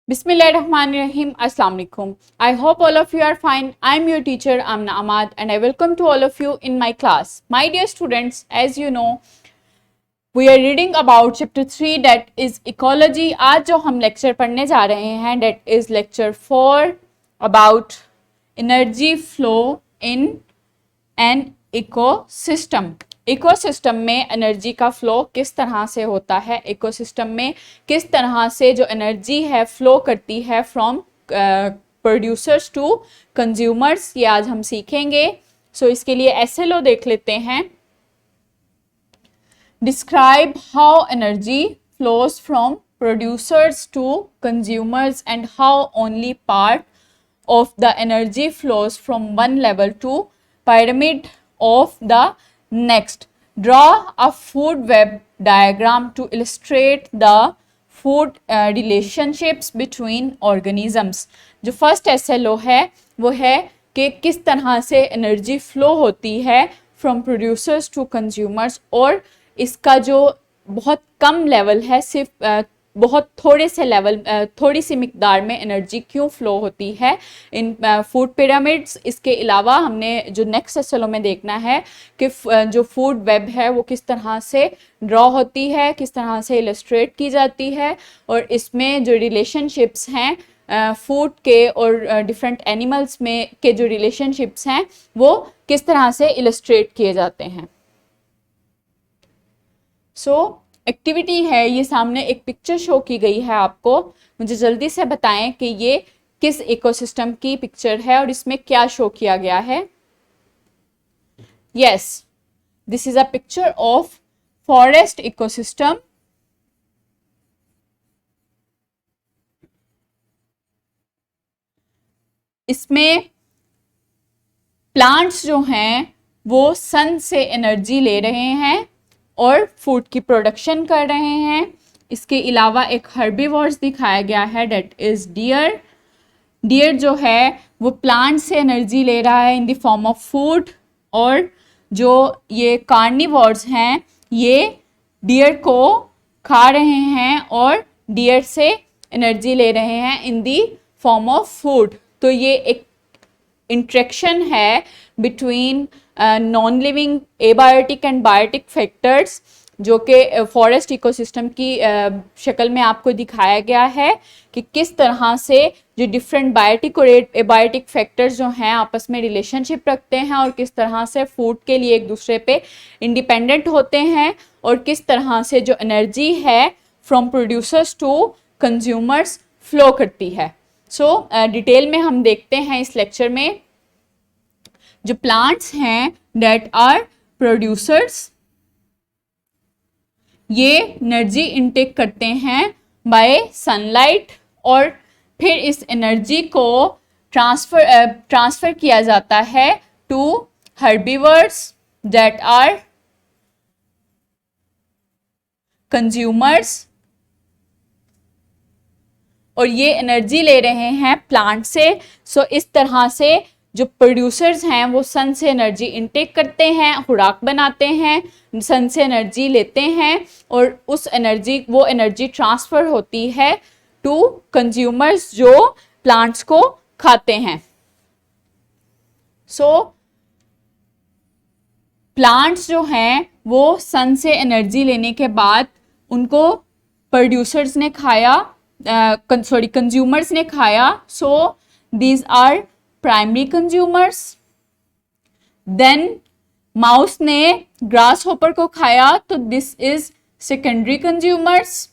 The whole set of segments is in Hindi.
Bismillahirrahmanirrahim. Assalamu alaikum. I hope all of you are fine. I'm your teacher Amna Ahmad and I welcome to all of you in my class. My dear students, as you know, we are reading about chapter 3 that is ecology. आज जो हम lecture पढ़ने जा रहे हैं that is lecture 4 about energy flow in an ecosystem. Ecosystem में एनर्जी का फ्लो किस तरह से होता है, इकोसिस्टम में किस तरह से जो एनर्जी है फ्लो करती है फ्रॉम प्रोड्यूसर्स टू कंज्यूमर्स, ये आज हम सीखेंगे. सो इसके लिए एसएलओ देख लेते हैं. Describe how energy flows from producers to consumers and how only part of the energy flows from one level to pyramid of the next. Draw a food web diagram to illustrate the food relationships between organisms. जो फर्स्ट SLO है वो है कि किस तरह से एनर्जी फ्लो होती है फ्रॉम प्रोड्यूसर्स टू कंज्यूमर्स, और इसका जो बहुत कम लेवल है, सिर्फ बहुत थोड़े से लेवल, थोड़ी सी मिकदार में एनर्जी क्यों फ्लो होती है इन फूड पिरामिड्स. इसके अलावा हमने जो नेक्स्ट एसएलओ में देखना है कि जो फूड वेब है वो किस तरह से ड्रॉ होती है, किस तरह से इलस्ट्रेट की जाती है, और इसमें जो रिलेशनशिप्स हैं फूड के और डिफरेंट एनिमल्स में के जो रिलेशनशिप्स हैं वो किस तरह से इलस्ट्रेट किए जाते हैं. एक्टिविटी है, ये सामने एक पिक्चर शो की गई है आपको. मुझे जल्दी से बताएं कि ये किस इकोसिस्टम की पिक्चर है और इसमें क्या शो किया गया है. Yes, this is a picture of forest ecosystem. इसमें प्लांट्स जो हैं वो सन से एनर्जी ले रहे हैं और फूड की प्रोडक्शन कर रहे हैं. इसके अलावा एक हर्बीवोर्स दिखाया गया है, डेट इज डियर. डियर जो है वो प्लांट से एनर्जी ले रहा है इन द फॉर्म ऑफ फूड, और जो ये कार्निवोर्स हैं ये डियर को खा रहे हैं और डियर से एनर्जी ले रहे हैं in the form of food. तो ये एक इंट्रैक्शन है between non living abiotic and biotic factors, जो कि फॉरेस्ट इकोसिस्टम की शक्ल में आपको दिखाया गया है कि किस तरह से जो डिफरेंट बायोटिक और एबायोटिक फैक्टर्स जो हैं आपस में रिलेशनशिप रखते हैं और किस तरह से फूड के लिए एक दूसरे पे इंडिपेंडेंट होते हैं, और किस तरह से जो एनर्जी है from producers to consumers flow करती है. डिटेल में हम देखते हैं इस लेक्चर में. जो प्लांट्स हैं डेट आर प्रोड्यूसर्स, ये एनर्जी इनटेक करते हैं बाय सनलाइट, और फिर इस एनर्जी को ट्रांसफर किया जाता है to herbivores that are consumers, और ये एनर्जी ले रहे हैं प्लांट से. इस तरह से जो प्रोड्यूसर्स हैं वो सन से एनर्जी इनटेक करते हैं, खुराक बनाते हैं, सन से एनर्जी लेते हैं, और उस वो एनर्जी ट्रांसफ़र होती है टू कंज्यूमर्स जो प्लांट्स को खाते हैं. प्लांट्स जो हैं वो सन से एनर्जी लेने के बाद उनको प्रोड्यूसर्स ने खाया, कंज्यूमर्स ने खाया. These are primary consumers. Then mouse ने ग्रास होपर को खाया, तो this is secondary consumers.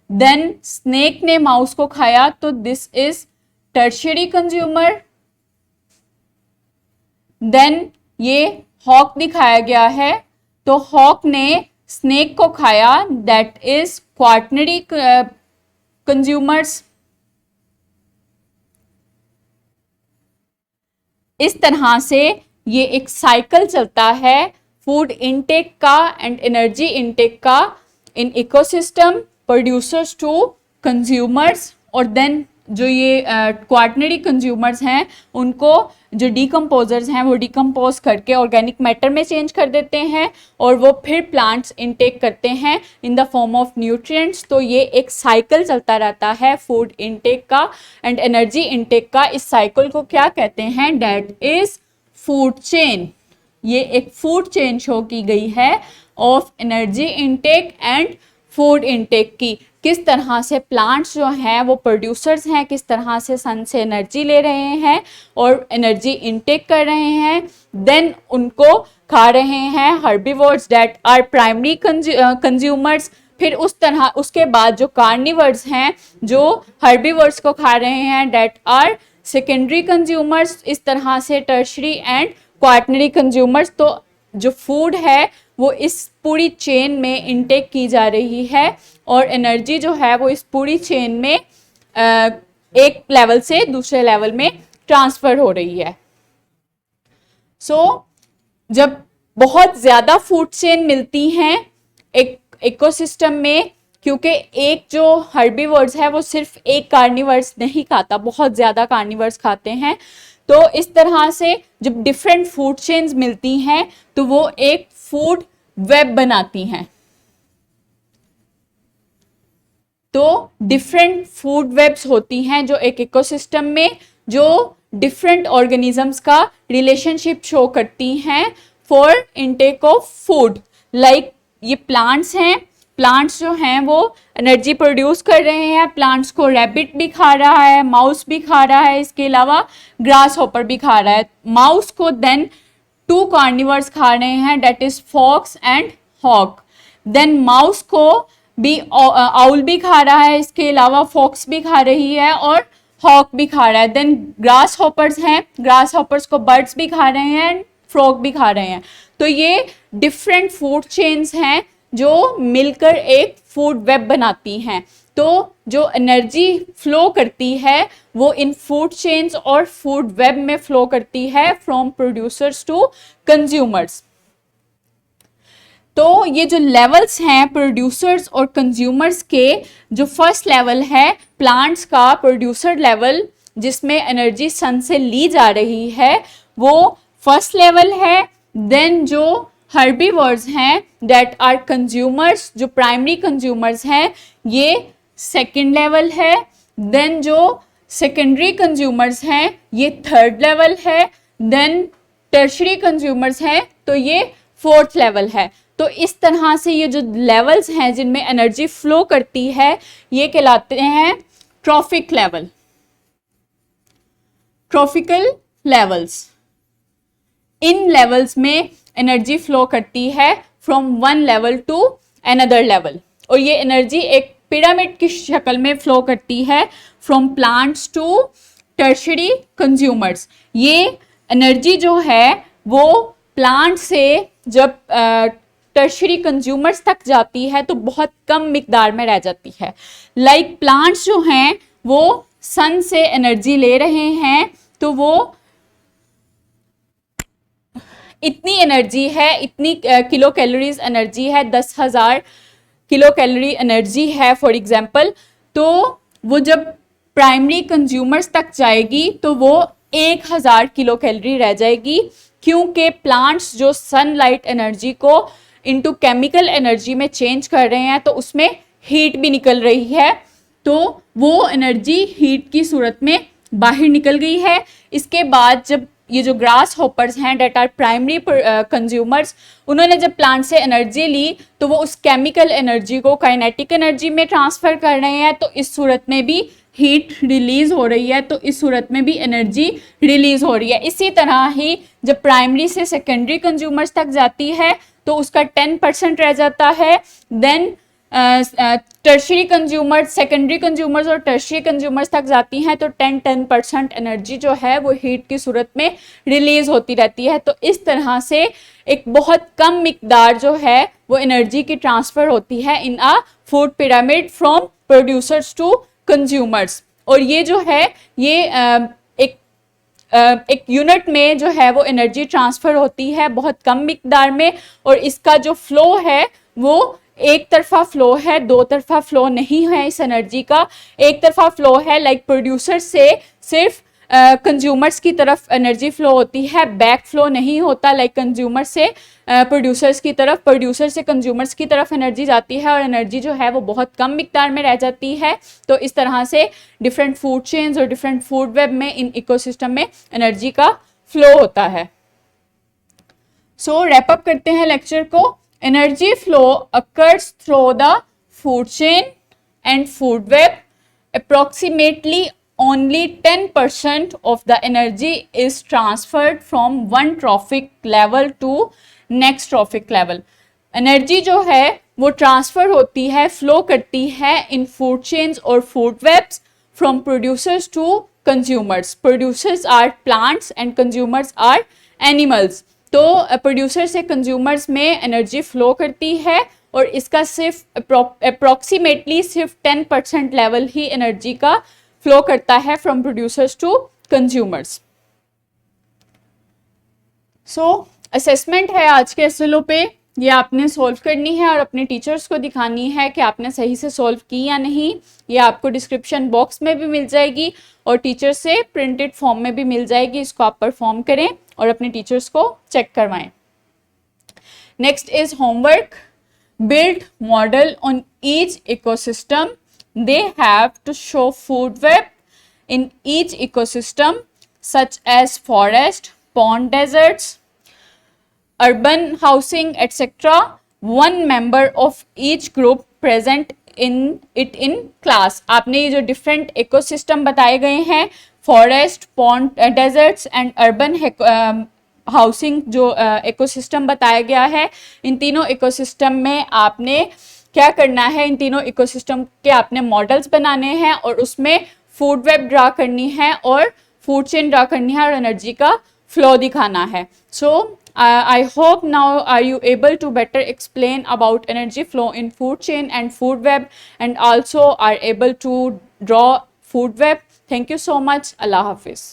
Then snake ने माउस को खाया, तो this is tertiary consumer. Then ये हॉक दिखाया गया है, तो हॉक ने स्नेक को खाया, दैट इज क्वार्टनरी कंज्यूमर्स. इस तरह से ये एक साइकिल चलता है फूड इनटेक का एंड एनर्जी इनटेक का in ecosystem, producers to consumers, और देन जो ये क्वाटनरी कंज्यूमर्स हैं उनको जो डिकम्पोजर्स हैं वो डिकम्पोज करके ऑर्गेनिक मैटर में चेंज कर देते हैं और वो फिर प्लांट्स इनटेक करते हैं in the form of nutrients. तो ये एक साइकिल चलता रहता है फूड इनटेक का एंड एनर्जी इनटेक का। इस साइकिल को क्या कहते हैं? That is food chain. ये एक फूड चेन शो की गई है of energy intake and food intake की। किस तरह से प्लांट्स जो हैं वो प्रोड्यूसर्स हैं, किस तरह से सन से एनर्जी ले रहे हैं और एनर्जी इनटेक कर रहे हैं, देन उनको खा रहे हैं herbivores that are primary consumers. फिर उस तरह उसके बाद जो कार्निवर्स हैं जो हर्बीवोर्स को खा रहे हैं दैट आर सेकेंडरी कंज्यूमर्स। इस तरह से टर्शरी एंड क्वाटनरी कंज्यूमर्स। तो जो फूड है वो इस पूरी चेन में इनटेक की जा रही है और एनर्जी जो है वो इस पूरी चेन में एक लेवल से दूसरे लेवल में ट्रांसफर हो रही है। सो जब बहुत ज़्यादा फूड चेन मिलती हैं एक इकोसिस्टम में, क्योंकि एक जो हर्बीवर्स है वो सिर्फ एक कार्निवर्स नहीं खाता, बहुत ज़्यादा कार्निवर्स खाते हैं। तो इस तरह से जब डिफरेंट फूड चेन्स मिलती हैं तो वो एक फूड वेब बनाती हैं। तो डिफरेंट फूड वेब्स होती हैं जो एक इकोसिस्टम में जो डिफरेंट ऑर्गेनिजम्स का रिलेशनशिप शो करती हैं for intake of food. Like ये प्लांट्स हैं, प्लांट्स जो हैं वो एनर्जी प्रोड्यूस कर रहे हैं। प्लांट्स को रैबिट भी खा रहा है, माउस भी खा रहा है, इसके अलावा ग्रास हॉपर भी खा रहा है। माउस को देन 2 कार्निवर्स खा रहे हैं that is fox and hawk. Then mouse को भी आउल भी खा रहा है, इसके अलावा फॉक्स भी खा रही है और हॉक भी खा रहा है। देन ग्रास हॉपर्स हैं, ग्रास हॉपर्स को बर्ड्स भी खा रहे हैं, फ्रॉग भी खा रहे हैं। तो ये डिफरेंट फूड चेन्स हैं जो मिलकर एक फूड वेब बनाती हैं। तो जो एनर्जी फ्लो करती है वो इन फूड चेन्स और फूड वेब में फ्लो करती है फ्रॉम प्रोड्यूसर्स टू कंज्यूमर्स। तो ये जो लेवल्स हैं प्रोड्यूसर्स और कंज्यूमर्स के, जो फर्स्ट लेवल है प्लांट्स का प्रोड्यूसर लेवल जिसमें एनर्जी सन से ली जा रही है, वो फर्स्ट लेवल है। देन जो हर्बीवर्स हैं दैट आर कंज्यूमर्स, जो प्राइमरी कंज्यूमर्स हैं, ये सेकंड लेवल है। देन जो सेकेंडरी कंज्यूमर्स हैं ये थर्ड लेवल है। देन टर्शरी कंज्यूमर्स हैं तो ये फोर्थ लेवल है। तो इस तरह से ये जो लेवल्स हैं जिनमें एनर्जी फ्लो करती है ये कहलाते हैं ट्रॉफिक लेवल, ट्रॉफिकल लेवल्स। इन लेवल्स में एनर्जी फ्लो करती है from one level to another level और ये एनर्जी एक पिरामिड की शक्ल में फ्लो करती है from plants to tertiary consumers. ये एनर्जी जो है वो प्लांट से जब टर्शरी कंज्यूमर्स तक जाती है तो बहुत कम मिकदार में रह जाती है। लाइक प्लांट्स जो हैं वो सन से एनर्जी ले रहे हैं तो वो इतनी एनर्जी है, इतनी किलो कैलोरीज एनर्जी है, 10,000 किलो कैलोरी एनर्जी है फॉर एग्जांपल। तो वो जब प्राइमरी कंज्यूमर्स तक जाएगी तो वो 1,000 किलो कैलोरी रह जाएगी, क्योंकि प्लांट्स जो सनलाइट एनर्जी को इनटू केमिकल एनर्जी में चेंज कर रहे हैं तो उसमें हीट भी निकल रही है। तो वो एनर्जी हीट की सूरत में बाहर निकल गई है। इसके बाद जब ये जो ग्रास हॉपर्स हैं डेट आर प्राइमरी कंज्यूमर्स, उन्होंने जब प्लांट से एनर्जी ली तो वो उस केमिकल एनर्जी को काइनेटिक एनर्जी में ट्रांसफ़र कर रहे हैं। तो इस सूरत में भी हीट रिलीज़ हो रही है, तो इस सूरत में भी एनर्जी रिलीज़ हो रही है। इसी तरह ही जब प्राइमरी से सेकेंडरी कंज्यूमर्स तक जाती है तो उसका 10% रह जाता है। Then tertiary consumers, secondary consumers और टर्शरी कंज्यूमर्स तक जाती हैं तो 10% एनर्जी जो है वो हीट की सूरत में रिलीज होती रहती है। तो इस तरह से एक बहुत कम मिकदार जो है वो एनर्जी की ट्रांसफ़र होती है in a food pyramid from producers to consumers. और ये जो है ये एक यूनिट में जो है वो एनर्जी ट्रांसफ़र होती है बहुत कम मिकदार में, और इसका जो फ्लो है वो एक तरफा फ्लो है, दो तरफा फ्लो नहीं है इस एनर्जी का। एक तरफा फ्लो है, लाइक प्रोड्यूसर से सिर्फ कंज्यूमर्स की तरफ एनर्जी फ्लो होती है, बैक फ्लो नहीं होता, लाइक कंज्यूमर से प्रोड्यूसर्स की तरफ, प्रोड्यूसर से कंज्यूमर्स की तरफ एनर्जी जाती है और एनर्जी जो है वो बहुत कम मिकदार में रह जाती है। तो इस तरह से डिफरेंट फूड चेन्स और डिफरेंट फूड वेब में, इन इकोसिस्टम में एनर्जी का फ्लो होता है। सो रैप अप करते हैं लेक्चर को। Energy flow occurs through the food chain and food web. Approximately only 10% of the energy is transferred from one trophic level to next trophic level. Energy जो है वो ट्रांसफर होती है, फ्लो करती है इन फूड चेन्स और food webs from producers to consumers. Producers are plants and consumers are animals. तो प्रोड्यूसर से कंज्यूमर्स में एनर्जी फ्लो करती है और इसका सिर्फ अप्रोक्सीमेटली सिर्फ 10% लेवल ही एनर्जी का फ्लो करता है from producers to consumers. So assessment है आज के एसएलओ पे, ये आपने सॉल्व करनी है और अपने टीचर्स को दिखानी है कि आपने सही से सॉल्व की या नहीं. ये आपको डिस्क्रिप्शन बॉक्स में भी मिल जाएगी और टीचर से प्रिंटेड फॉर्म में भी मिल जाएगी. इसको आप परफॉर्म करें और अपने टीचर्स को चेक करवाएं. Next is homework. Build model on each ecosystem. They have to show food web in each ecosystem such as forest, pond, deserts, urban housing, etc. One member of each group present in it in class. आपने ये जो different ecosystem बताए गए हैं, forest, pond, deserts and urban housing जो इकोसिस्टम बताया गया है, इन तीनों इकोसिस्टम में आपने क्या करना है, इन तीनों इकोसिस्टम के आपने मॉडल्स बनाने हैं और उसमें फूड वेब ड्रा करनी है और फूड चेन ड्रा करनी है और एनर्जी का फ्लो दिखाना है. सो I hope now are you able to better explain about energy flow in food chain and food web and also are able to draw food web. Thank you so much. Allah Hafiz.